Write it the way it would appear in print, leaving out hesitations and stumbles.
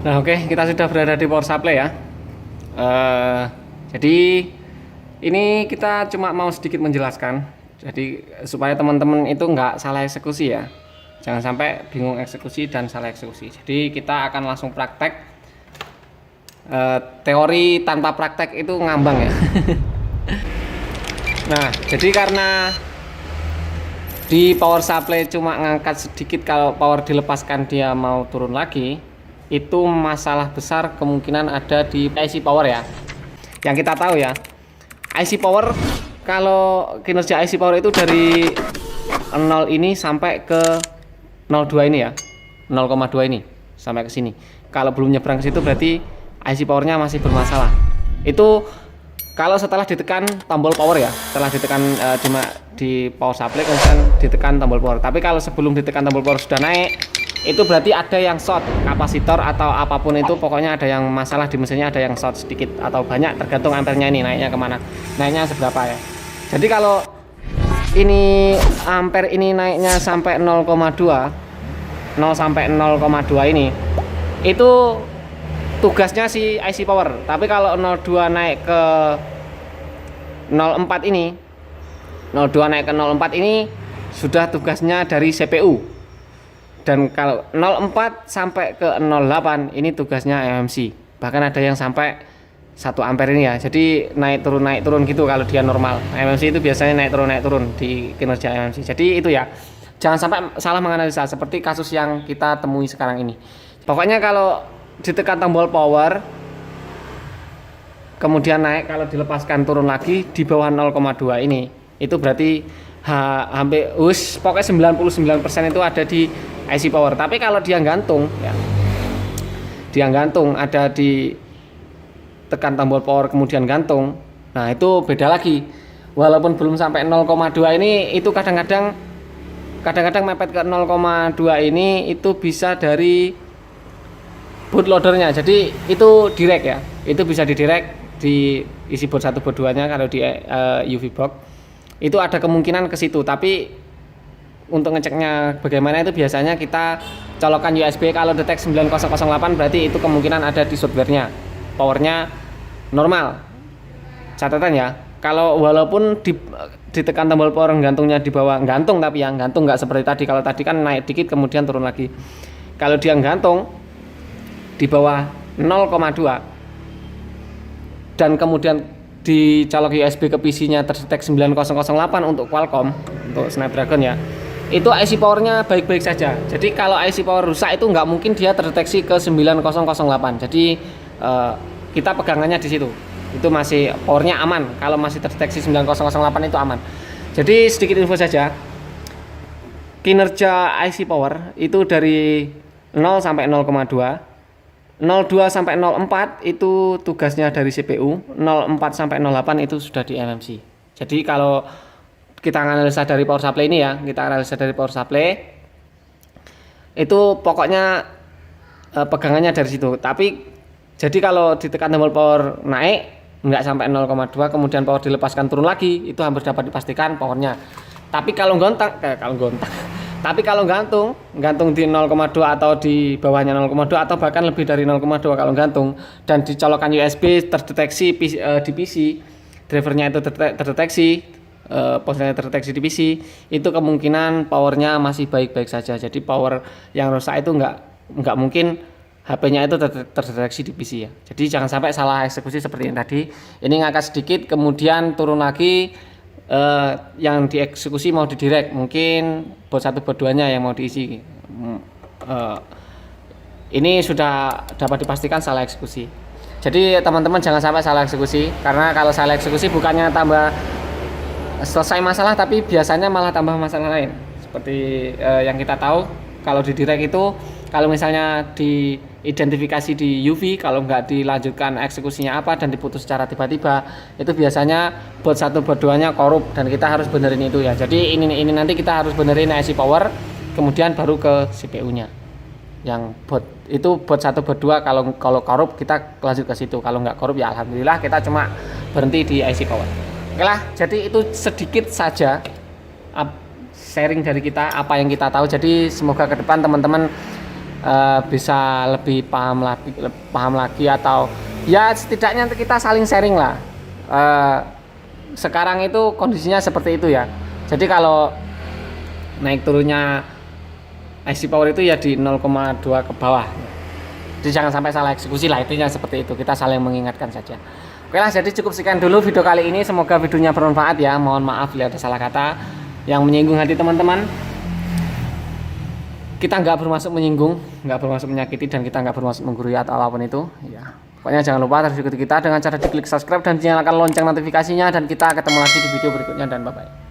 Nah, oke, kita sudah berada di power supply ya. Jadi ini kita cuma mau sedikit menjelaskan, jadi supaya teman-teman itu nggak salah eksekusi ya. Jangan sampai bingung eksekusi dan salah eksekusi. Jadi kita akan langsung praktek. Teori tanpa praktek itu ngambang ya. Nah, jadi karena di power supply cuma ngangkat sedikit, kalau power dilepaskan dia mau turun lagi, itu masalah besar kemungkinan ada di IC power ya. Yang kita tahu ya, IC power, kalau kinerja IC power itu dari 0 ini sampai ke 0,2 ini ya, 0,2 ini sampai ke sini. Kalau belum nyebrang ke situ berarti IC powernya masih bermasalah. Itu kalau setelah ditekan tombol power ya, setelah ditekan cuma di power supply kemudian ditekan tombol power. Tapi kalau sebelum ditekan tombol power sudah naik, itu berarti ada yang short kapasitor atau apapun itu, pokoknya ada yang masalah di mesinnya, ada yang short sedikit atau banyak, tergantung ampernya ini naiknya kemana, naiknya seberapa ya. Jadi kalau ini ampere ini naiknya sampai 0,2, 0 sampai 0,2 ini, itu tugasnya si IC power. Tapi kalau 02 naik ke 04 ini, 02 naik ke 04 ini sudah tugasnya dari CPU. Dan kalau 04 sampai ke 08 ini tugasnya MMC. Bahkan ada yang sampai 1 ampere ini ya. Jadi naik turun gitu kalau dia normal. MMC itu biasanya naik turun di kinerja MMC. Jadi itu ya. Jangan sampai salah menganalisa seperti kasus yang kita temui sekarang ini. Pokoknya kalau ditekan tombol power kemudian naik, kalau dilepaskan turun lagi di bawah 0,2 ini, itu berarti hampir pokoknya 99% itu ada di IC power. Tapi kalau dia gantung ya, dia gantung ada di tekan tombol power kemudian gantung, nah itu beda lagi. Walaupun belum sampai 0,2 ini, itu kadang-kadang mepet ke 0,2 ini, itu bisa dari bootloadernya. Jadi itu direct ya, itu bisa didirect di isi boot 1 boot 2 nya. Kalau di UV box itu ada kemungkinan ke situ, tapi untuk ngeceknya bagaimana itu biasanya kita colokan USB. Kalau detect 9008 berarti itu kemungkinan ada di softwarenya, powernya normal. Catatan ya, kalau walaupun ditekan tombol power gantungnya di bawah, gantung, tapi yang gantung nggak seperti tadi. Kalau tadi kan naik dikit kemudian turun lagi. Kalau dia gantung di bawah 0,2 dan kemudian dicolok USB ke PC-nya terdetek 9008 untuk Qualcomm, untuk Snapdragon ya, itu IC powernya baik-baik saja. Jadi kalau IC power rusak itu nggak mungkin dia terdeteksi ke 9008. Jadi kita pegangannya di situ, itu masih powernya aman. Kalau masih terdeteksi 9008 itu aman. Jadi sedikit info saja, kinerja IC power itu dari 0 sampai 0,2, 02 sampai 04 itu tugasnya dari CPU, 04 sampai 08 itu sudah di MMC. Jadi kalau kita analisa dari power supply ini ya, itu pokoknya pegangannya dari situ. Tapi jadi kalau ditekan tombol power naik nggak sampai 0,2 kemudian power dilepaskan turun lagi, itu hampir dapat dipastikan powernya. Tapi kalau tapi kalau gantung di 0,2 atau di bawahnya 0,2 atau bahkan lebih dari 0,2 kalau gantung dan dicolokkan USB terdeteksi di PC, drivernya itu terdeteksi, posnya terdeteksi di PC, itu kemungkinan powernya masih baik-baik saja. Jadi power yang rusak itu nggak mungkin HP-nya itu terdeteksi di PC ya. Jadi jangan sampai salah eksekusi seperti yang tadi. Ini ngangkat sedikit kemudian turun lagi, yang dieksekusi mau didirect, mungkin bot 1 bot 2 nya yang mau diisi. Ini sudah dapat dipastikan salah eksekusi. Jadi teman-teman jangan sampai salah eksekusi, karena kalau salah eksekusi bukannya tambah selesai masalah, tapi biasanya malah tambah masalah lain. Seperti yang kita tahu, kalau di direct itu, kalau misalnya diidentifikasi di UV, kalau nggak dilanjutkan eksekusinya apa dan diputus secara tiba-tiba, itu biasanya bot 1 bot 2 nya korup dan kita harus benerin itu ya. Jadi ini nanti kita harus benerin IC power, kemudian baru ke CPU nya. Yang bot itu bot 1 bot 2, kalau korup kita lanjut ke situ. Kalau nggak korup ya alhamdulillah kita cuma berhenti di IC power. Oke lah, jadi itu sedikit saja sharing dari kita apa yang kita tahu. Jadi semoga ke depan teman-teman bisa lebih paham lagi atau ya setidaknya kita saling sharing lah. Sekarang itu kondisinya seperti itu ya. Jadi kalau naik turunnya IC power itu ya di 0,2 ke bawah. Jadi jangan sampai salah eksekusi lah, intinya seperti itu. Kita saling mengingatkan saja. Oke lah, jadi cukup sekian dulu video kali ini. Semoga videonya bermanfaat ya. Mohon maaf bila ada salah kata yang menyinggung hati teman-teman. Kita nggak bermaksud menyinggung, nggak bermaksud menyakiti, dan kita nggak bermaksud menggurui atau apapun itu. Ya, pokoknya jangan lupa terus ikuti kita dengan cara diklik subscribe dan nyalakan lonceng notifikasinya. Dan kita ketemu lagi di video berikutnya, dan bye bye.